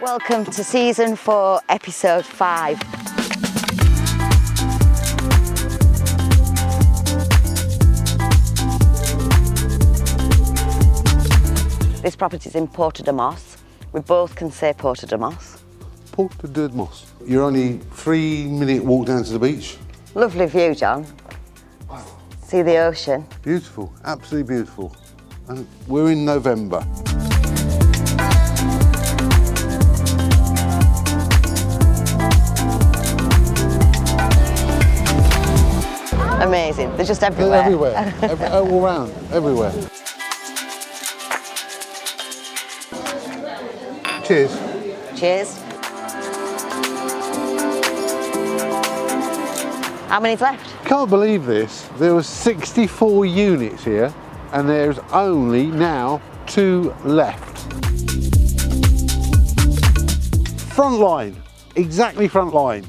Welcome to season 4, episode 5. This property is in Portugal. We both can say Portugal. Portugal. You're only 3-minute walk down to the beach. Lovely view, John. Wow. See the ocean. Beautiful, absolutely beautiful. And we're in November. Amazing. They're just everywhere. They're everywhere. All around, everywhere. Cheers. Cheers. How many's left? Can't believe this. There were 64 units here and there's only now 2 left. Front line, exactly front line.